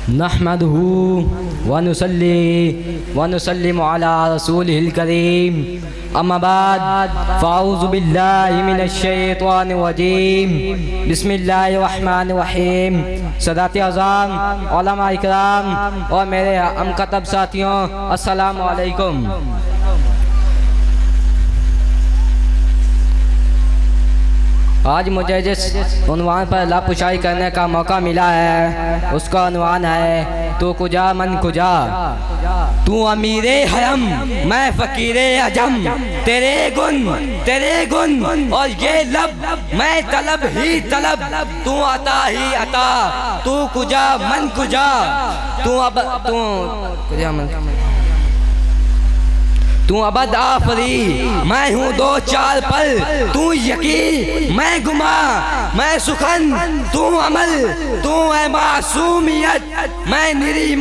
نحمده ونسلم على رسوله الكريم اما بعد فاعوذ بالله من الشیطان الرجیم بسم اللہ الرحمن الرحیم سادات اعظام علماء اکرام اور میرے ہم کتب ساتھیوں السلام علیکم۔ آج مجھے جس عنوان پر لب پشائی کرنے کا موقع ملا ہے اس کا عنوان ہے تو کجا من کجا۔ تو امیر حرم میں فقیر عجم، تیرے گن اور یہ لب میں طلب ہی طلب، تو عطا ہی عطا، تو کجا من کجا۔ تو ابد آفری میں ہوں دو چار پل، تو یقین میں گما میں سخن، تو عمل تو ہے معصومیت میں نری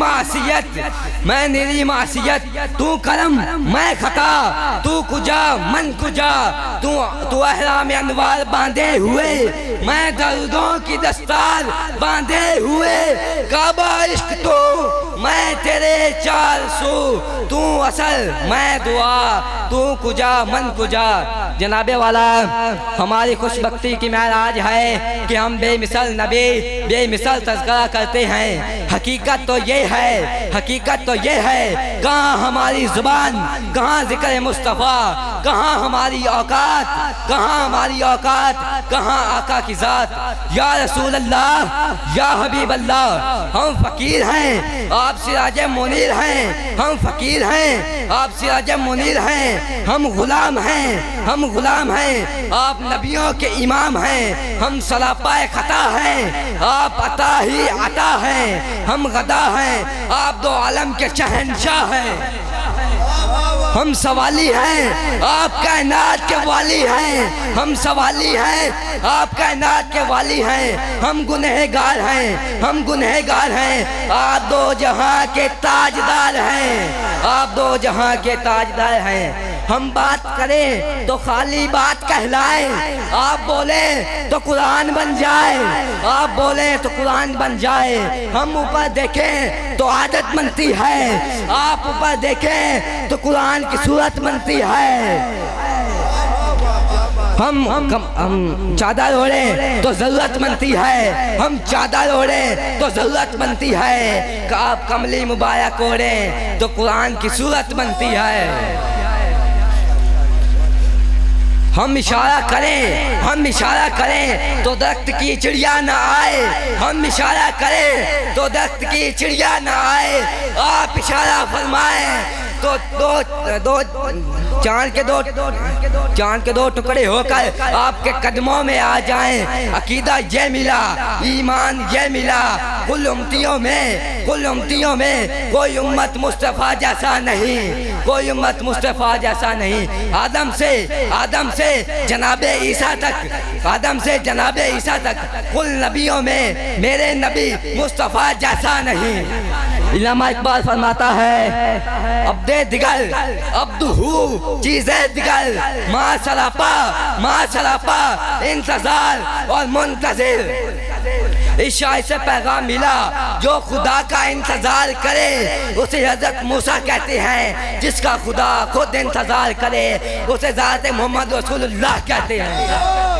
معصیت، تو کرم میں خطا، تو کجا من کجا۔ تو احرام انوار باندھے ہوئے میں دردوں کی دستار باندھے ہوئے، کعبہ عشق تو میں تیرے چار سو، تو اصل میں دعا، تو کجا من کجا۔ جناب والا ہماری خوش بختی کی معراج ہے کہ ہم بے مثل نبی بے مثل تذکرہ کرتے ہیں۔ حقیقت تو یہ ہے کہاں ہماری زبان، کہاں ذکر مصطفیٰ، کہاں ہماری اوقات، کہاں آقا کی ذات۔ یا رسول اللہ یا حبیب اللہ، ہم فقیر ہیں آپ سراج منیر ہیں، ہم فقیر ہیں آپ سراج منیر ہیں، ہم غلام ہیں آپ نبیوں کے امام ہیں، ہم سلاپائے خطا ہیں آپ عطا ہی عطا ہیں، ہم غدا ہیں آپ دو عالم کے شہنشاہ ہیں، ہم سوالی ہیں آپ کائنات کے والی ہیں، ہم سوالی ہیں آپ کائنات کے والی ہیں، ہم گنہگار ہیں آپ دو جہاں کے تاجدار ہیں، ہم بات کریں تو خالی بات کہلائیں، آپ بولیں تو قرآن بن جائے، ہم اوپر دیکھیں تو عادت بنتی ہے، آپ اوپر دیکھیں تو قرآن کی صورت بنتی ہے، ہم چادر اوڑھیں تو ضرورت بنتی ہے، کہ آپ کملی مبارک اوڑھیں تو قرآن کی صورت بنتی ہے۔ ہم اشارہ کریں تو درخت کی چڑیا نہ آئے، ہم اشارہ کریں تو درخت کی چڑیا نہ آئے، آپ اشارہ فرمائیں تو چاند کے دو ٹکڑے ہو کر آپ کے قدموں میں آ جائیں۔ عقیدہ یہ ملا، ایمان یہ ملا، کل امتیوں میں کوئی امت مصطفیٰ جیسا نہیں، آدم سے جناب عیسیٰ تک کل نبیوں میں میرے نبی مصطفیٰ جیسا نہیں۔ علامہ اقبال فرماتا ہے عبد دگر عبدہو چیزیں دگر، ما سراپا انتظار اور منتظر۔ اس شاعر سے پیغام ملا جو خدا کا انتظار کرے اسے حضرت موسیٰ کہتے ہیں، جس کا خدا خود انتظار کرے اسے ذات محمد رسول اللہ کہتے ہیں۔